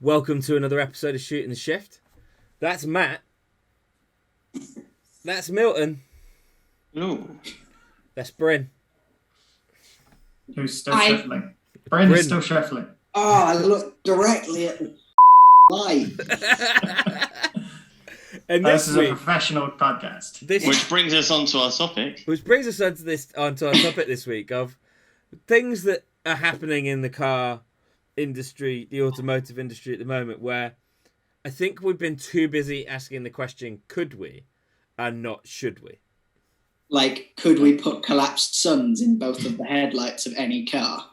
Welcome to another episode of Shooting the Shift. That's Matt. That's Milton. Ooh. That's Bryn. Who's still shuffling? Bryn is still shuffling. Oh, I looked directly at the light. And this is a professional podcast. Which brings us on to our topic. Which brings us onto our topic this week of things that are happening in the car industry, the automotive industry at the moment, where I think we've been too busy asking the question, could we, and not should we? Like, could we put collapsed suns in both of the headlights of any car?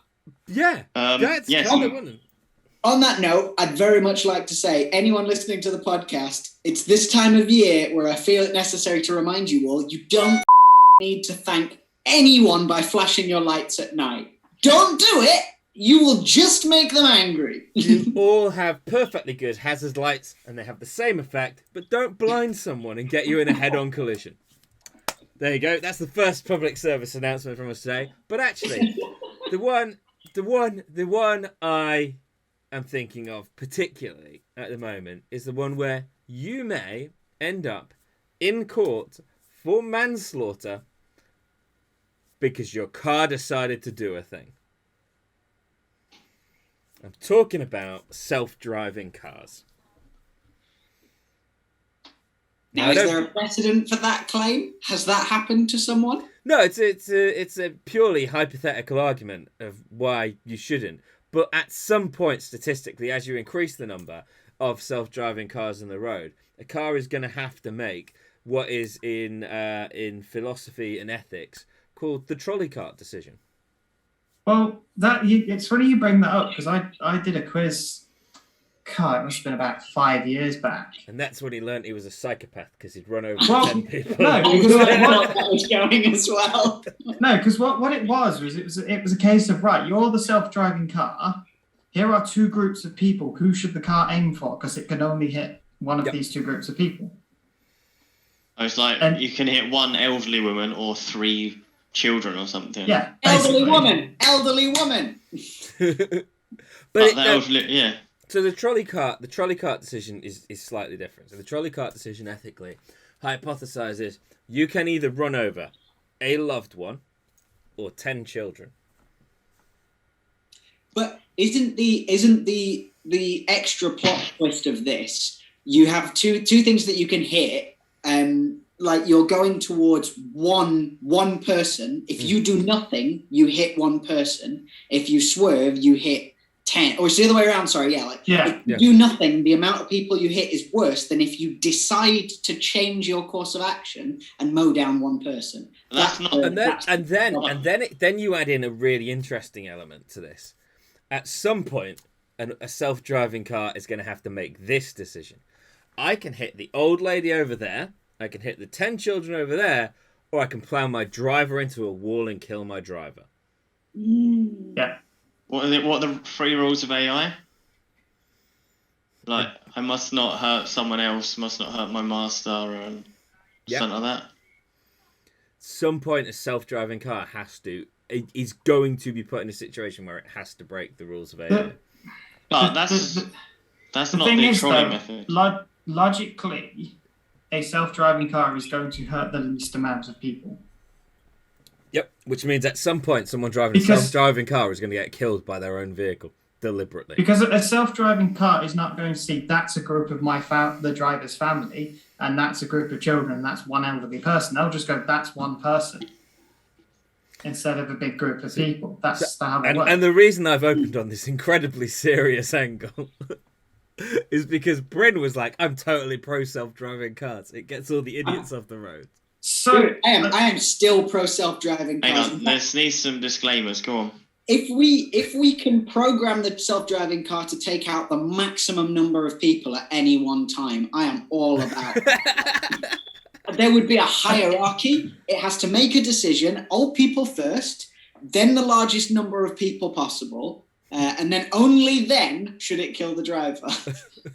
Yeah, that's kind of one. On that note, I'd very much like to say, anyone listening to the podcast, it's this time of year where I feel it necessary to remind you all, you don't need to thank anyone by flashing your lights at night. Don't do it! You will just make them angry. You all have perfectly good hazard lights, and they have the same effect, but don't blind someone and get you in a head-on collision. There you go. That's the first public service announcement from us today. But actually, the one I am thinking of particularly at the moment is the one where you may end up in court for manslaughter because your car decided to do a thing. I'm talking about self-driving cars. Now, is there a precedent for that claim? Has that happened to someone? No, it's a purely hypothetical argument of why you shouldn't. But at some point, statistically, as you increase the number of self-driving cars on the road, a car is going to have to make what is in philosophy and ethics called the trolley cart decision. Well, it's funny you bring that up because I did a quiz. God, it must have been about 5 years back. And that's when he learned he was a psychopath because he'd run over 10 people. No, because that was going as well. No, because what it was it was a case of, right, you're the self-driving car. Here are two groups of people. Who should the car aim for? Because it can only hit one of these two groups of people. It's like you can hit one elderly woman or three children or something. Yeah, elderly woman. But elderly, So the trolley cart decision is slightly different. So the trolley cart decision ethically hypothesizes you can either run over a loved one or 10 children. But isn't the extra plot twist of this? You have two things that you can hit. Like you're going towards one person. If you do nothing, you hit one person. If you swerve, you hit 10. Or it's the other way around. Sorry, If you do nothing, the amount of people you hit is worse than if you decide to change your course of action and mow down one person. Then you add in a really interesting element to this. At some point, a self-driving car is going to have to make this decision. I can hit the old lady over there. I can hit the 10 children over there, or I can plow my driver into a wall and kill my driver. Yeah. What are the 3 rules of AI? Like, I must not hurt someone else, must not hurt my master, and something like that. Some point, a self-driving car is going to be put in a situation where it has to break the rules of AI. But that's not the trolley method. Logically, a self-driving car is going to hurt the least amount of people. Yep, which means at some point someone driving a self-driving car is going to get killed by their own vehicle deliberately. Because a self-driving car is not going to see that's a group of the driver's family and that's a group of children and that's one elderly person. They'll just go, that's one person instead of a big group of people. That's how it works. And the reason I've opened on this incredibly serious angle is because Bryn was like, I'm totally pro self-driving cars. It gets all the idiots off the road. So I am still pro self-driving cars. Hang on, let's need some disclaimers. Go on. If we can program the self-driving car to take out the maximum number of people at any one time, I am all about it. There would be a hierarchy. It has to make a decision. Old people first, then the largest number of people possible, and then only then should it kill the driver.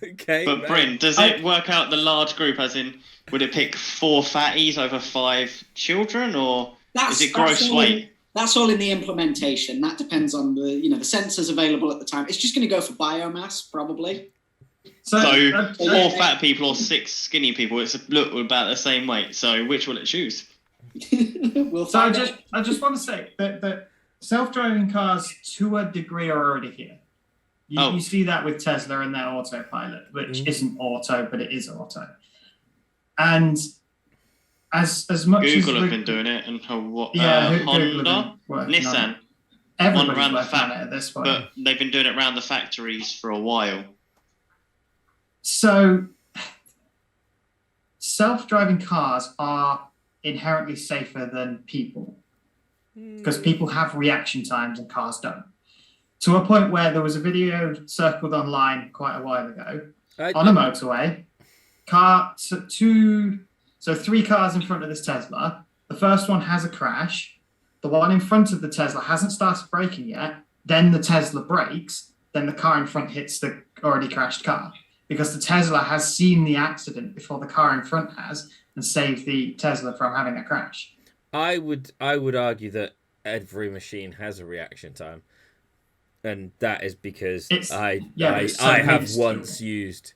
Okay. But Bryn, does it work out the large group as in, would it pick 4 fatties over 5 children, or is it gross weight? That's all in the implementation. That depends on the sensors available at the time. It's just going to go for biomass, probably. So 4 fat people or 6 skinny people, it's look about the same weight. So which will it choose? I just want to say that self-driving cars, to a degree, are already here. You see that with Tesla and their autopilot, which isn't auto, but it is auto. And as much Google as have been doing it, and Honda, Nissan, everybody's around working on it at this point. But they've been doing it around the factories for a while. So, self-driving cars are inherently safer than people because people have reaction times and cars don't. To a point where there was a video circled online quite a while ago on a motorway. So 3 cars in front of this Tesla. The first one has a crash. The one in front of the Tesla hasn't started braking yet. Then the Tesla brakes. Then the car in front hits the already crashed car. Because the Tesla has seen the accident before the car in front has and saved the Tesla from having a crash. I would argue every machine has a reaction time. And that is because I have once used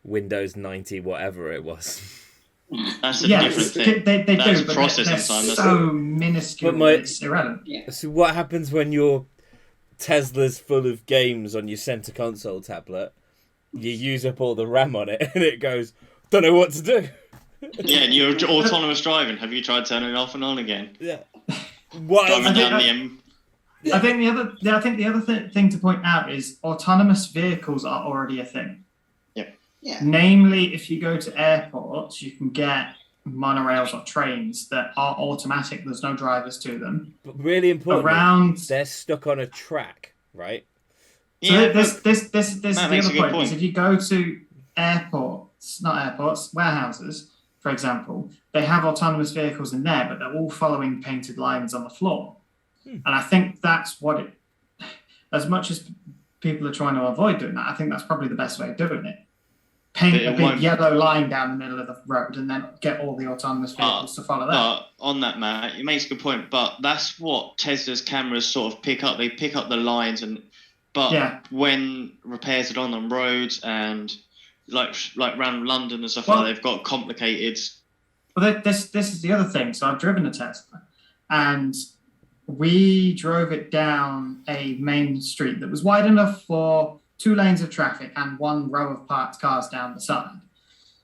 Windows 90, whatever it was. That's a different thing. They that's do, but processing they're time. so minuscule, it's irrelevant. Yeah. So what happens when your Tesla's full of games on your center console tablet? You use up all the RAM on it, and it goes, don't know what to do. Yeah, and you're autonomous driving. Have you tried turning it off and on again? Yeah. I think the other thing to point out is autonomous vehicles are already a thing. Yeah. Namely, if you go to airports, you can get monorails or trains that are automatic. There's no drivers to them. But really important, they're stuck on a track, right? So this is the other point. Is if you go to warehouses, for example, they have autonomous vehicles in there, but they're all following painted lines on the floor. And I think that's what it, as much as people are trying to avoid doing that, I think that's probably the best way of doing it. Paint a big yellow line down the middle of the road and then get all the autonomous vehicles to follow that. On that, Matt, it makes a good point, but that's what Tesla's cameras sort of pick up. They pick up the lines, when repairs are done on roads and like around London and stuff like that, they've got complicated. Well, this is the other thing. So I've driven a Tesla, and we drove it down a main street that was wide enough for 2 lanes of traffic and 1 row of parked cars down the side.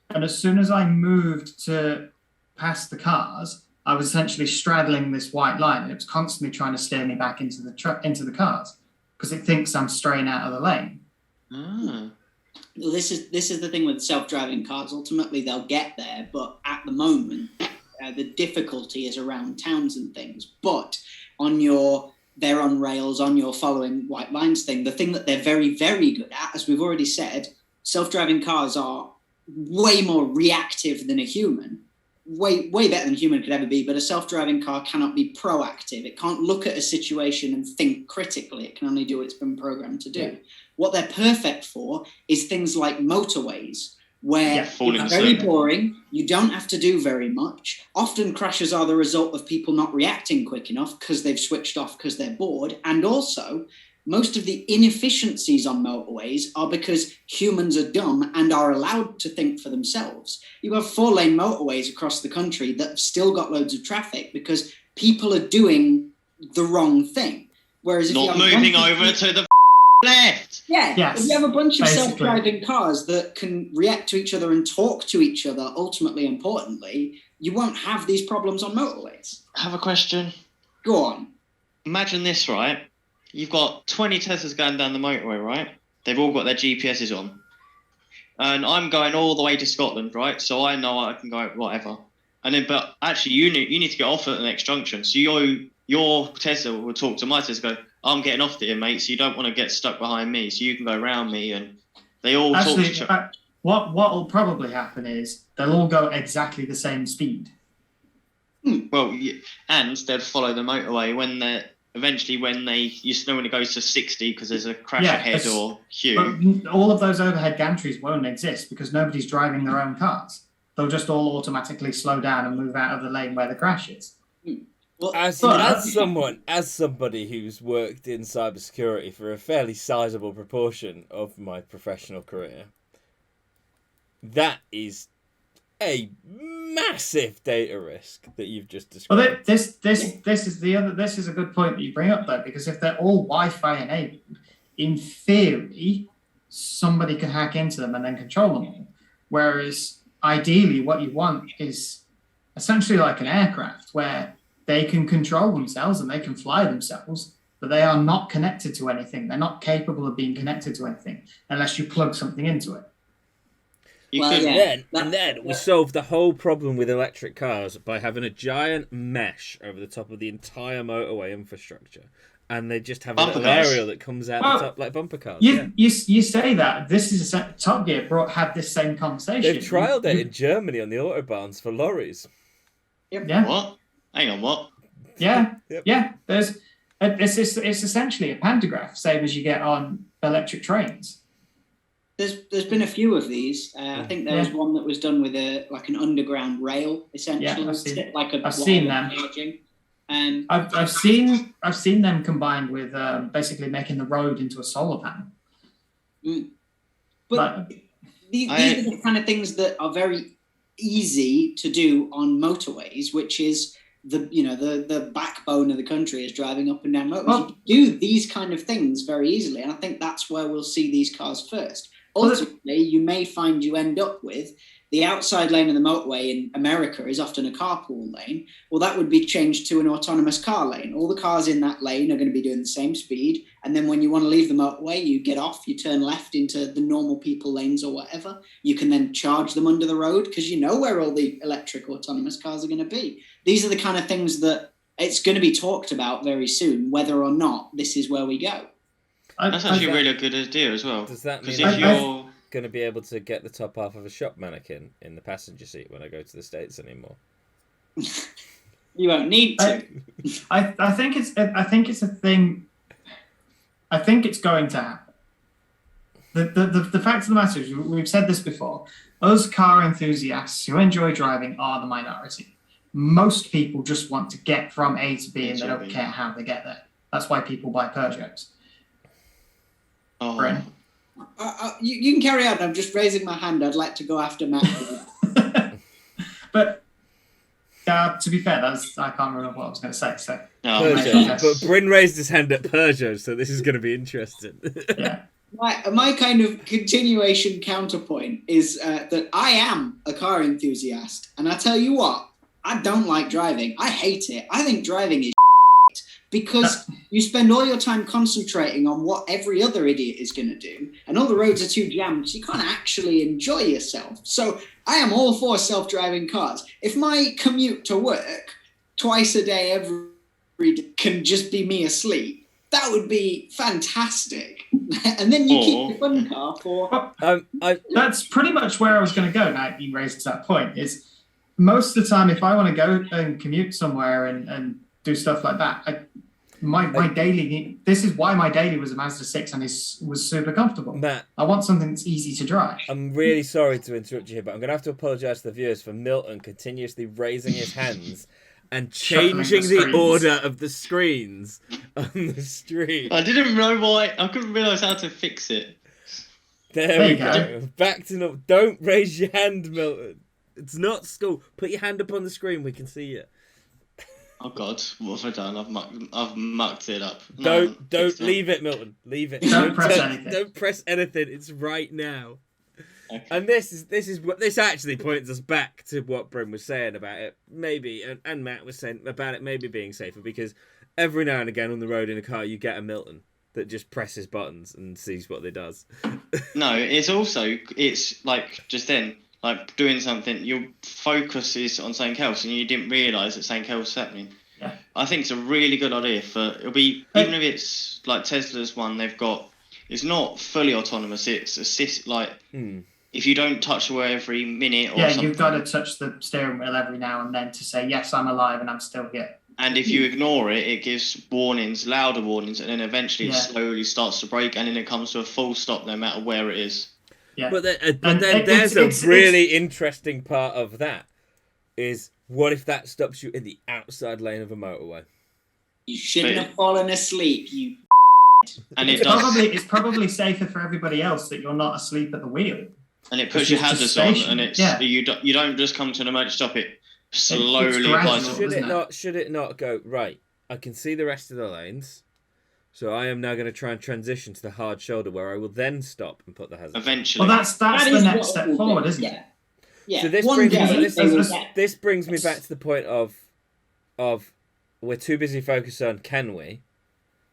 And as soon as I moved to pass the cars, I was essentially straddling this white line, and it was constantly trying to steer me back into the cars because it thinks I'm straying out of the lane. Well, this is the thing with self-driving cars. Ultimately, they'll get there, but at the moment, the difficulty is around towns and things. But they're on rails, on your following white lines thing. The thing that they're very, very good at, as we've already said, self-driving cars are way more reactive than a human. Way better than a human could ever be, but a self-driving car cannot be proactive. It can't look at a situation and think critically. It can only do what it's been programmed to do. Yeah. What they're perfect for is things like motorways, where it's very boring. You don't have to do very much. Often crashes are the result of people not reacting quick enough because they've switched off because they're bored. And also, most of the inefficiencies on motorways are because humans are dumb and are allowed to think for themselves. You have 4-lane motorways across the country that have still got loads of traffic because people are doing the wrong thing. Whereas if not moving over to the left. Yeah. Yes, if you have a bunch of self-driving cars that can react to each other and talk to each other, ultimately, importantly, you won't have these problems on motorways. I have a question. Go on. Imagine this, right? You've got 20 Teslas going down the motorway, right? They've all got their GPSs on. And I'm going all the way to Scotland, right? So I know I can go whatever. And then, but actually, you need to get off at the next junction. So your Tesla will talk to my Tesla, go, I'm getting off there, mate, so you don't want to get stuck behind me, so you can go around me, and they all talk to each other. What will probably happen is they'll all go exactly the same speed. Well, and they'll follow the motorway when it goes to 60 because there's a crash ahead or queue. But all of those overhead gantries won't exist because nobody's driving their own cars. They'll just all automatically slow down and move out of the lane where the crash is. Well, as somebody who's worked in cybersecurity for a fairly sizable proportion of my professional career, That is a massive data risk that you've just described. Well, this is a good point that you bring up though, because if they're all Wi-Fi enabled, in theory, somebody can hack into them and then control them all. Whereas ideally, what you want is essentially like an aircraft where they can control themselves and they can fly themselves, but they are not connected to anything. They're not capable of being connected to anything unless you plug something into it. Then we solved the whole problem with electric cars by having a giant mesh over the top of the entire motorway infrastructure, and they just have a little aerial that comes out the top like bumper cars. You say that this is Top Gear had this same conversation. They've trialled it in Germany on the Autobahns for lorries. Yeah. What? Hang on, what? Yeah. Yep. Yeah. It's essentially a pantograph, same as you get on electric trains. There's been a few of these. I think there was one that was done with an underground rail, essentially. Yeah, I've seen them. I've seen them combined with basically making the road into a solar panel. But these are the kind of things that are very easy to do on motorways, which is the backbone of the country is driving up and down motorways. Well, you do these kind of things very easily, and I think that's where we'll see these cars first. Ultimately, you may find you end up with the outside lane of the motorway in America is often a carpool lane. Well, that would be changed to an autonomous car lane. All the cars in that lane are going to be doing the same speed. And then when you want to leave the motorway, you get off, you turn left into the normal people lanes or whatever. You can then charge them under the road because you know where all the electric autonomous cars are going to be. These are the kind of things that it's going to be talked about very soon, whether or not this is where we go. That's actually a really good idea as well. Does that mean if you're going to be able to get the top half of a shop mannequin in the passenger seat when I go to the States anymore? You won't need to. I think it's a thing. I think it's going to happen. The fact of the matter is, we've said this before. Us car enthusiasts who enjoy driving are the minority. Most people just want to get from A to B and they don't care how they get there. That's why people buy Peugeots. Oh. Bryn? You can carry on. I'm just raising my hand. I'd like to go after Matt. But to be fair, I can't remember what I was going to say. So Peugeot. But Bryn raised his hand at Peugeot, so this is going to be interesting. Yeah. My kind of continuation counterpoint is that I am a car enthusiast, and I tell you what, I don't like driving. I hate it. I think driving is because you spend all your time concentrating on what every other idiot is going to do, and all the roads are too jammed, so you can't actually enjoy yourself. So I am all for self-driving cars. If my commute to work twice a day every day can just be me asleep, that would be fantastic. And then you keep your fun car for... That's pretty much where I was going to go now you raised that point, is most of the time if I want to go and commute somewhere and do stuff like that, my daily, this is why my daily was a Mazda 6 and was super comfortable. Matt, I want something that's easy to drive. I'm really sorry to interrupt you here, but I'm going to have to apologise to the viewers for Milton continuously raising his hands and changing the order of the screens on the stream. I didn't know why. I couldn't realise how to fix it. There we go. Back to normal. Don't raise your hand, Milton. It's not school. Put your hand up on the screen. We can see it. Oh God, what have I done? I've mucked it up. Don't leave it, Milton. Leave it. Don't press anything. Don't press anything. It's right now. Okay. And this actually points us back to what Bryn was saying about it, maybe, and Matt was saying about it maybe being safer, because every now and again on the road in a car you get a Milton that just presses buttons and sees what it does. No, it's like just then, like doing something, your focus is on something else and you didn't realise that something else is happening. Yeah. I think it's a really good idea it'll be, even if it's like Tesla's one, it's not fully autonomous, it's assist, if you don't touch the wheel every minute or something. You've got to touch the steering wheel every now and then to say, yes, I'm alive and I'm still here. And if you ignore it, it gives warnings, louder warnings, and then eventually it slowly starts to brake, and then it comes to a full stop no matter where it is. Yeah. But then there's a really interesting part of that, is what if that stops you in the outside lane of a motorway? You shouldn't have fallen asleep, you... And It's probably safer for everybody else that you're not asleep at the wheel. And it puts It's your just hazards station. on, and it's Yeah. you don't just come to an emergency stop. It slowly gradual. applies. Should isn't it it? not? Should it not go right? I can see the rest of the lanes, so I am now going to try and transition to the hard shoulder, where I will then stop and put the hazard. Eventually. Well, that's That the is next what step it will forward, do. isn't Yeah. it? Yeah. So this One brings day me, they will get- this brings me back to the point of we're too busy focused on can we,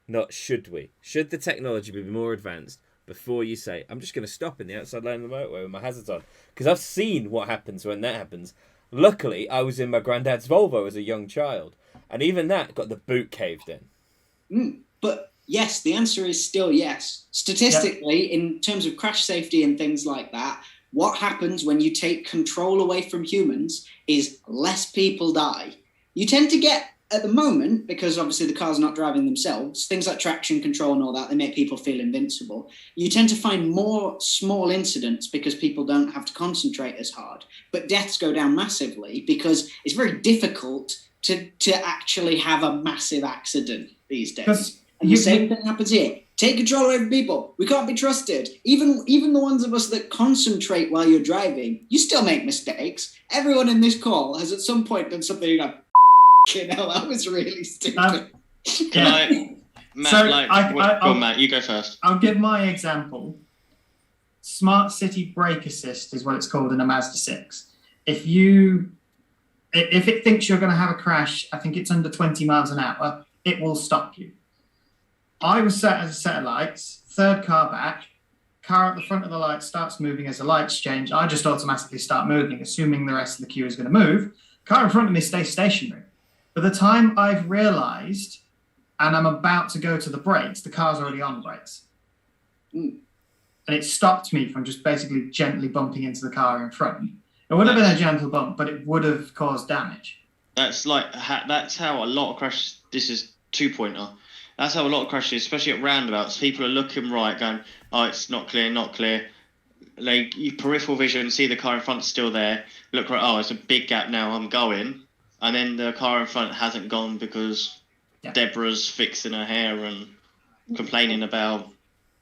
not should we. Should the technology be more advanced before you say, I'm just going to stop in the outside lane of the motorway with my hazards on? Because I've seen what happens when that happens. Luckily, I was in my granddad's Volvo as a young child, and even that got the boot caved in. But yes, the answer is still yes. Statistically, in terms of crash safety and things like that, what happens when you take control away from humans is less people die. You tend to get, at the moment, because obviously the car's not driving themselves, things like traction control and all that, they make people feel invincible. You tend to find more small incidents because people don't have to concentrate as hard. But deaths go down massively because it's very difficult to actually have a massive accident these days. And the same thing happens here. Take control over people. We can't be trusted. Even the ones of us that concentrate while you're driving, you still make mistakes. Everyone in this call has at some point done something you go, hell, that was really stupid. Matt, So, go on, Matt, you go first. I'll give my example. Smart City Brake Assist is what it's called in a Mazda 6. If it thinks you're going to have a crash, I think it's under 20 miles an hour, it will stop you. I was set as a set of lights, third car back, car at the front of the light starts moving as the lights change. I just automatically start moving, assuming the rest of the queue is going to move. Car in front of me stays stationary. By the time I've realised and I'm about to go to the brakes, the car's already on the brakes. And it stopped me from just basically gently bumping into the car in front. It would have been a gentle bump, but it would have caused damage. That's how a lot of crashes. This is 2-pointer. That's how a lot of crashes, especially at roundabouts, people are looking right, going, oh, it's not clear, not clear. Like, you peripheral vision, see the car in front still there, look right, oh, it's a big gap now, I'm going. And then the car in front hasn't gone because Deborah's fixing her hair and complaining about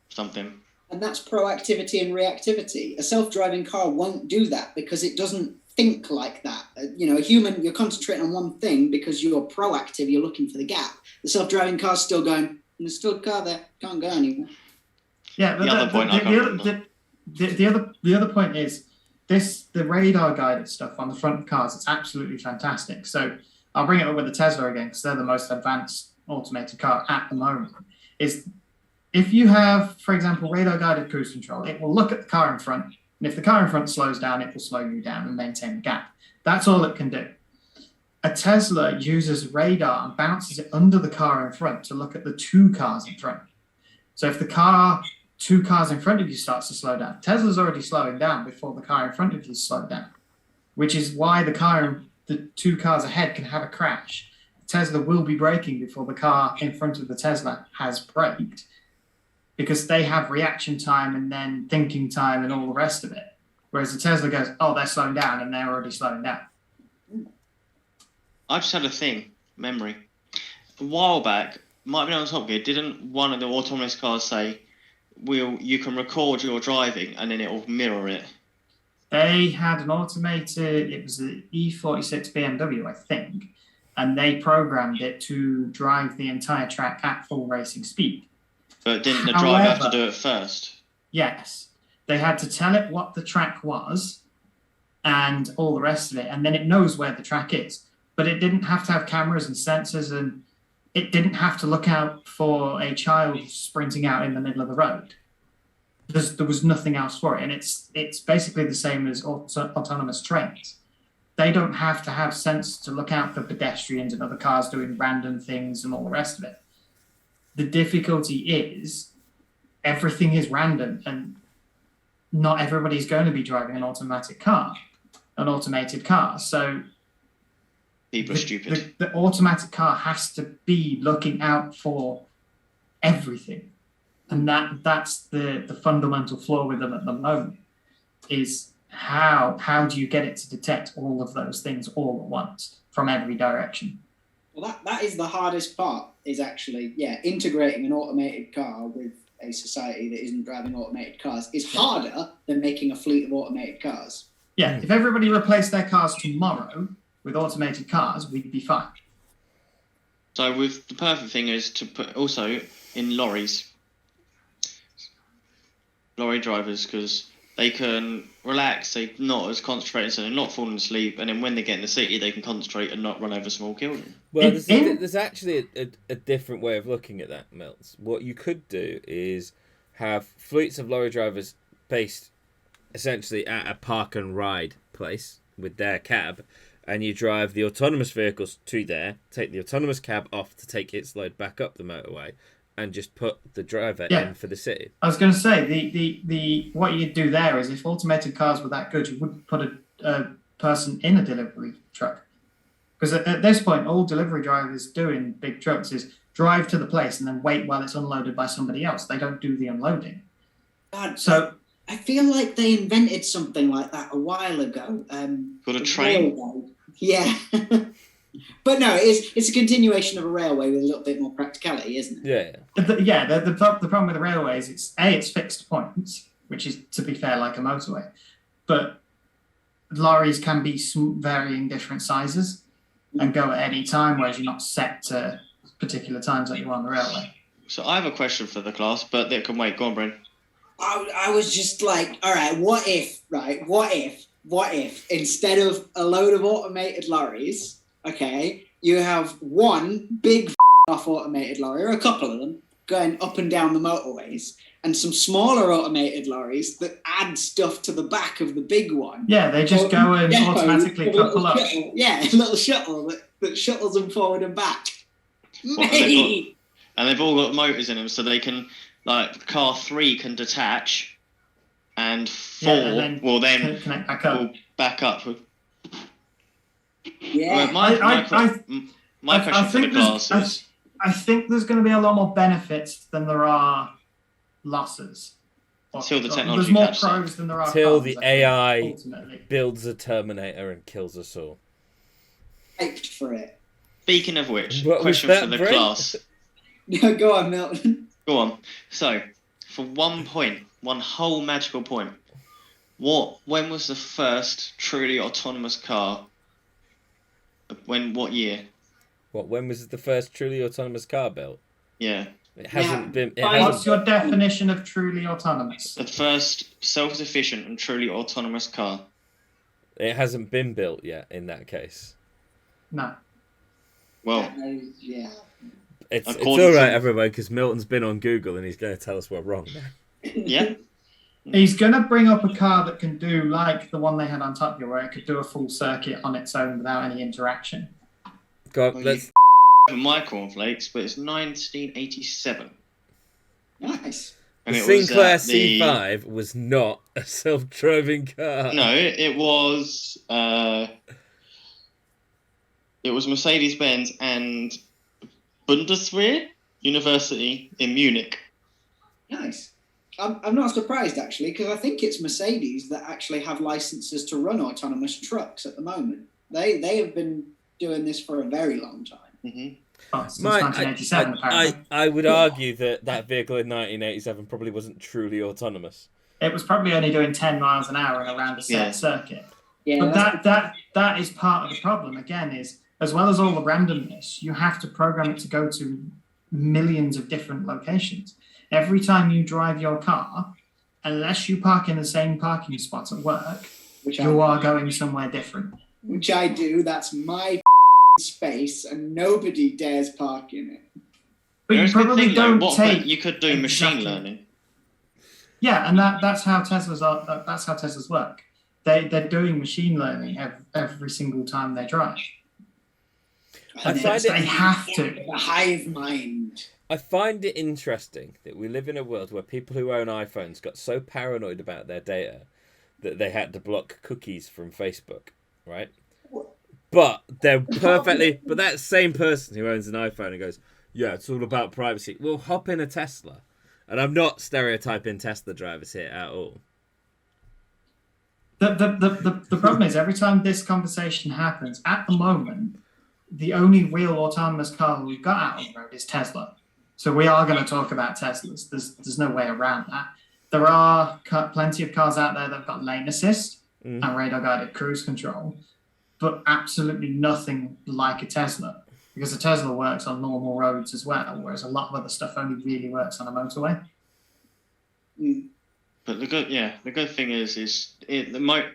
something. And that's proactivity and reactivity. A self-driving car won't do that because it doesn't think like that. A human, you're concentrating on one thing because you're proactive, you're looking for the gap. The self-driving car's still going, there's still a car there, can't go anymore. Yeah, the other point is the radar guided stuff on the front of cars. It's absolutely fantastic. So I'll bring it up with the Tesla again because they're the most advanced automated car at the moment. Is if you have, for example, radar guided cruise control, it will look at the car in front, and if the car in front slows down, it will slow you down and maintain the gap. That's all it can do. A Tesla uses radar and bounces it under the car in front to look at the two cars in front. So if the two cars in front of you starts to slow down, Tesla's already slowing down before the car in front of you slows down, which is why the two cars ahead can have a crash. Tesla will be braking before the car in front of the Tesla has braked because they have reaction time and then thinking time and all the rest of it. Whereas the Tesla goes, oh, they're slowing down, and they're already slowing down. I just had a memory. A while back, might have been on Top Gear, didn't one of the autonomous cars say, you can record your driving and then it will mirror it? They had an automated, it was an E46 BMW, I think, and they programmed it to drive the entire track at full racing speed. But didn't the driver have to do it first? Yes. They had to tell it what the track was and all the rest of it, and then it knows where the track is. But it didn't have to have cameras and sensors, and it didn't have to look out for a child sprinting out in the middle of the road. There was nothing else for it, and it's basically the same as autonomous trains. They don't have to have sensors to look out for pedestrians and other cars doing random things and all the rest of it. The difficulty is everything is random, and not everybody's going to be driving an automated car. So people are stupid. The automatic car has to be looking out for everything. And that's the fundamental flaw with them at the moment, is how do you get it to detect all of those things all at once from every direction? Well, that is the hardest part, is actually, integrating an automated car with a society that isn't driving automated cars is harder than making a fleet of automated cars. Yeah, if everybody replaced their cars tomorrow with automated cars, we'd be fine. So with the perfect thing is to put also in lorry drivers, because they can relax, they're not as concentrated, so they're not falling asleep, and then when they get in the city, they can concentrate and not run over small children. Well, there's actually a different way of looking at that, Milts. What you could do is have fleets of lorry drivers based essentially at a park and ride place with their cab, and you drive the autonomous vehicles to there, take the autonomous cab off to take its load back up the motorway, and just put the driver in for the city. I was going to say, the what you'd do there is if automated cars were that good, you wouldn't put a person in a delivery truck. Because at this point, all delivery drivers do in big trucks is drive to the place and then wait while it's unloaded by somebody else. They don't do the unloading. God, So I feel like they invented something like that a while ago. Got a train? Railway. Yeah. But no, it's a continuation of a railway with a little bit more practicality, isn't it? Yeah. the problem with the railways, it's fixed points, which is, to be fair, like a motorway. But lorries can be varying different sizes and go at any time, whereas you're not set to particular times that you're on the railway. So I have a question for the class, but they can wait. Go on, Bryn. I was just like, all right, what if instead of a load of automated lorries, okay, you have one big off automated lorry, or a couple of them, going up and down the motorways, and some smaller automated lorries that add stuff to the back of the big one. Yeah, they just go and automatically couple up. Yeah, a little shuttle that shuttles them forward and back. And they've all got motors in them, so they can, like, car 3 can detach, and 4 will then connect back up. will back up. Yeah. My question for the class is... I think there's going to be a lot more benefits than there are losses. Until the technology There's more catches up. pros than there are Till cons, the I think, AI ultimately. builds a Terminator and kills us all. Hyped for it. Speaking of which, What was question that, for the Brent? class. No, go on, Milton. Go on. So, for 1 point, one whole magical point, when was the first truly autonomous car? What year? When was the first truly autonomous car built? Yeah. It hasn't been. What's your definition of truly autonomous? The first self-sufficient and truly autonomous car. It hasn't been built yet. In that case, No. Well, Yeah. it's According all right, to- everyone, because Milton's been on Google and he's going to tell us we're wrong now. yeah. He's going to bring up a car that can do like the one they had on Top Gear, where it could do a full circuit on its own without any interaction. Go on, Well, let's. My cornflakes, but it's 1987. Nice. And The it was Sinclair at the- C5 was not a self-driving car. No, it was. It was Mercedes-Benz and Bundeswehr University in Munich. Nice. I'm not surprised, actually, because I think it's Mercedes that actually have licenses to run autonomous trucks at the moment. They have been doing this for a very long time. Mm-hmm. Well, since 1987, apparently. I would argue that vehicle in 1987 probably wasn't truly autonomous. It was probably only doing 10 miles an hour and around a set Yeah. circuit. Yeah, But that is part of the problem, again, is as well as all the randomness, you have to program it to go to millions of different locations. Every time you drive your car, unless you park in the same parking spot at work, you are going somewhere different. which I do. That's my space, and nobody dares park in it. But you There's a good probably thing, though. don't What take. you could do machine exactly- learning. Yeah, and that's how Teslas are. That's how Teslas work. They're doing machine learning every single time they drive. I And find they have to. The hive mind. I find it interesting that we live in a world where people who own iPhones got so paranoid about their data that they had to block cookies from Facebook, right? But they're perfectly. But that same person who owns an iPhone and goes, "Yeah, it's all about privacy." Well, hop in a Tesla, and I'm not stereotyping Tesla drivers here at all. The problem is every time this conversation happens, at the moment, the only real autonomous car we've got out on the road is Tesla. So we are going to talk about Teslas. There's no way around that. There are plenty of cars out there that have got lane assist and radar guided cruise control, but absolutely nothing like a Tesla, because a Tesla works on normal roads as well, whereas a lot of other stuff only really works on a motorway. But the good thing is the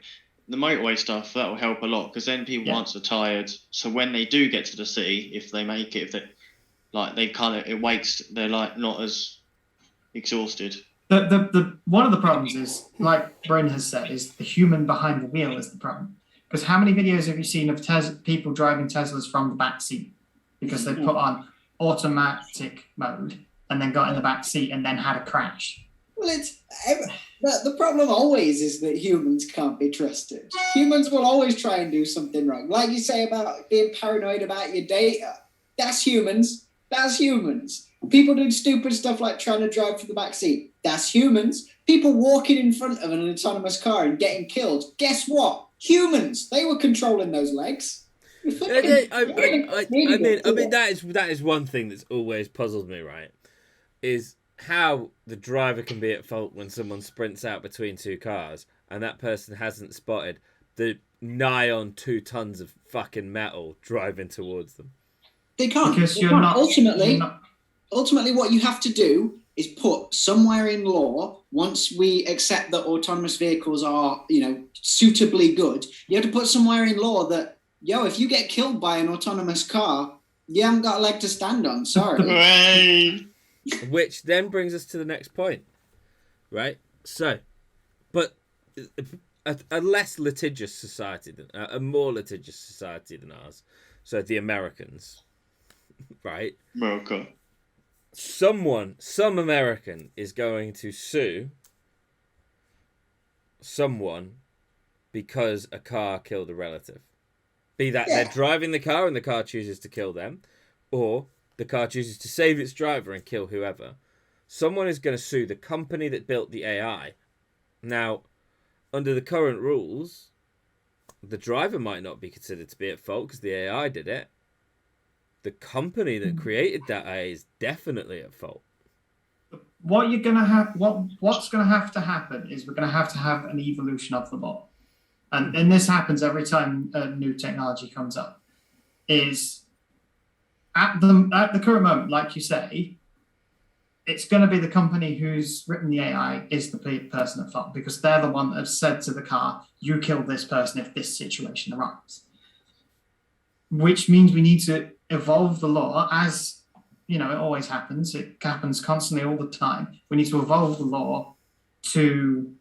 motorway stuff that will help a lot, because then people aren't so tired. So when they do get to the city, if they make it, they're like not as exhausted. The one of the problems is, like Bryn has said, is the human behind the wheel is the problem. Because how many videos have you seen of people driving Teslas from the back seat because they put on automatic mode and then got in the back seat and then had a crash? Well, the problem always is that humans can't be trusted. Humans will always try and do something wrong. Like you say about being paranoid about your data. That's humans. That's humans. People doing stupid stuff like trying to drive from the back seat. That's humans. People walking in front of an autonomous car and getting killed. Guess what? Humans. They were controlling those legs. I mean that is one thing that's always puzzled me, right? Is how the driver can be at fault when someone sprints out between two cars and that person hasn't spotted the nigh on 2 tons of fucking metal driving towards them. They can't. Because They can't. Ultimately, what you have to do is put somewhere in law, once we accept that autonomous vehicles are, suitably good, you have to put somewhere in law that, if you get killed by an autonomous car, you haven't got a leg to stand on. Sorry. Which then brings us to the next point, right? So, but a less litigious society, a more litigious society than ours, so the Americans, right? America. Some American is going to sue someone because a car killed a relative. Be that they're driving the car and the car chooses to kill them, or the car chooses to save its driver and kill whoever. Someone is going to sue the company that built the AI. Now, under the current rules, the driver might not be considered to be at fault because the AI did it. The company that created that AI is definitely at fault. What's going to have to happen is we're going to have an evolution of the law. And this happens every time a new technology comes up. Is at the current moment, like you say, it's going to be the company who's written the AI is the person at fault, because they're the one that have said to the car, you kill this person if this situation arises. Which means we need to evolve the law, as it always happens. It happens constantly all the time. We need to evolve the law to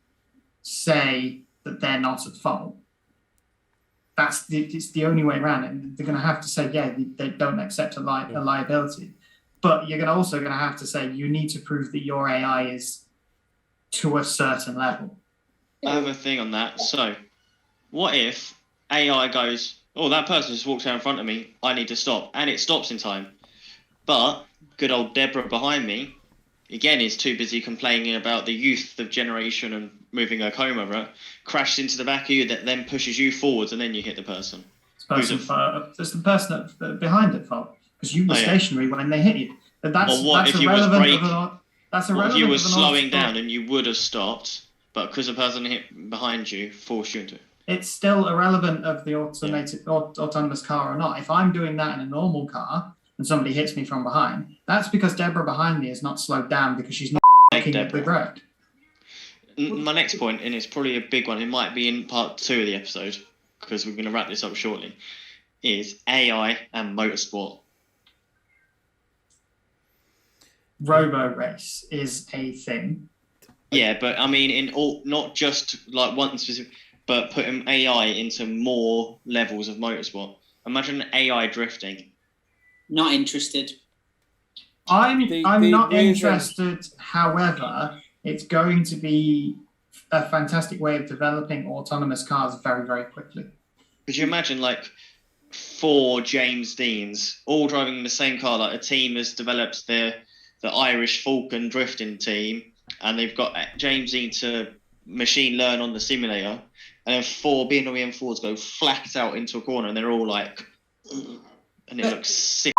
say that they're not at fault. It's the only way around it. They're going to have to say, they don't accept a liability. But you're also going to have to say you need to prove that your AI is to a certain level. I have a thing on that. So, what if AI goes, oh, that person just walked out in front of me, I need to stop. And it stops in time. But good old Deborah behind me, again, is too busy complaining about the youth of generation and moving her comb over it, crashes into the back of you, that then pushes you forwards, and then you hit the person. It's the person behind at fault, because you were stationary when they hit you. But that's irrelevant. That's irrelevant. If you were slowing down and you would have stopped, but because the person hit behind you, forced you into it. It's still irrelevant of the autonomous car or not. If I'm doing that in a normal car and somebody hits me from behind, that's because Deborah behind me is not slowed down because she's not looking at the road. My next point, and it's probably a big one, it might be in part 2 of the episode, because we're going to wrap this up shortly, is AI and motorsport. Robo-race is a thing. Yeah, but I mean, not just like one specific, but putting AI into more levels of motorsport. Imagine AI drifting. Not interested. I'm not interested. However, it's going to be a fantastic way of developing autonomous cars very, very quickly. Could you imagine 4 James Deans all driving in the same car? Like a team has developed the Irish Falcon drifting team, and they've got James Dean to machine learn on the simulator, and then 4 BMW M4s go flat out into a corner, and they're all and it looks sick.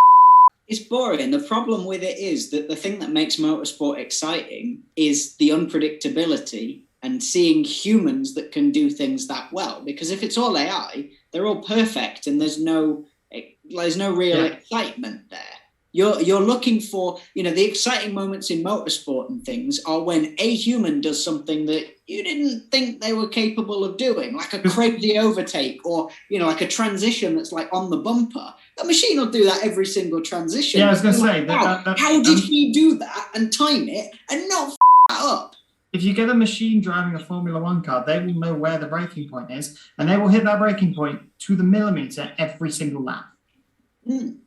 It's boring. The problem with it is that the thing that makes motorsport exciting is the unpredictability and seeing humans that can do things that well. Because if it's all AI, they're all perfect and there's no real excitement there. You're looking for, the exciting moments in motorsport and things are when a human does something that you didn't think they were capable of doing, like a crazy overtake or, like a transition that's like on the bumper. A machine will do that every single transition. Yeah, I was going to say. How did he do that and time it and not that up? If you get a machine driving a Formula One car, they will know where the braking point is, and they will hit that braking point to the millimetre every single lap. Mm.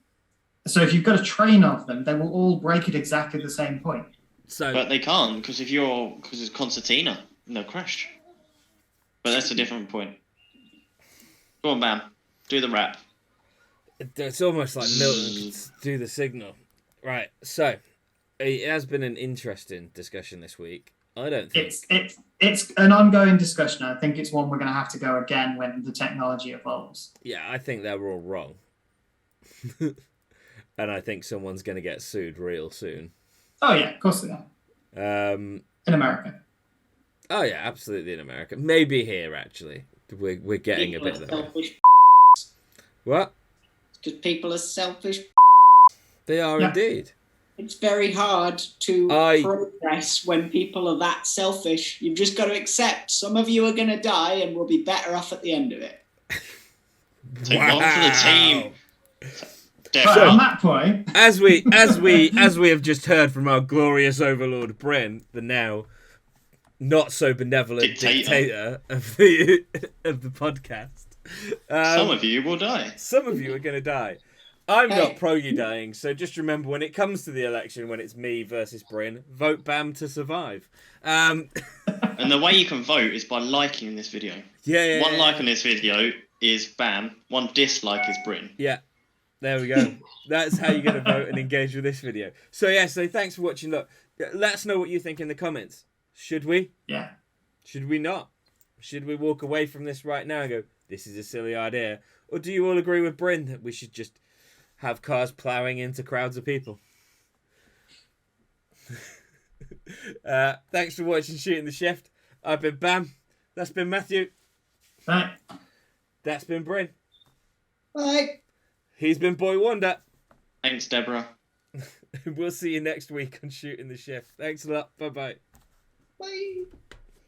So if you've got a train of them, they will all brake at exactly the same point. But they can't because it's concertina and they'll crash. But that's a different point. Go on, Bam. Do the rap. It's almost like Milton could do the signal. Right, so it has been an interesting discussion this week. I don't think... It's an ongoing discussion. I think it's one we're going to have to go again when the technology evolves. Yeah, I think they're all wrong. And I think someone's going to get sued real soon. Oh, yeah, of course they are. In America. Oh, yeah, absolutely in America. Maybe here, actually. We're getting People a bit are there. selfish. What? Because people are selfish. They are indeed. It's very hard to progress when people are that selfish. You've just got to accept some of you are going to die and we'll be better off at the end of it. Take one for the team. But on that point, as we have just heard from our glorious overlord Bryn, the now not so benevolent dictator of the podcast. Some of you will die. Some of you are going to die. I'm not pro you dying, so just remember when it comes to the election, when it's me versus Bryn, vote Bam to survive. And the way you can vote is by liking this video. Yeah. One like on this video is Bam. One dislike is Bryn. Yeah. There we go. That's how you're going to vote and engage with this video. So thanks for watching. Look, let us know what you think in the comments. Should we? Yeah. Should we not? Should we walk away from this right now and go, this is a silly idea? Or do you all agree with Bryn that we should just have cars ploughing into crowds of people? Thanks for watching Shooting the Shift. I've been Bam. That's been Matthew. Bye. That's been Bryn. Bye. He's been Boy Wonder. Thanks, Deborah. We'll see you next week on Shooting the Shift. Thanks a lot. Bye-bye. Bye.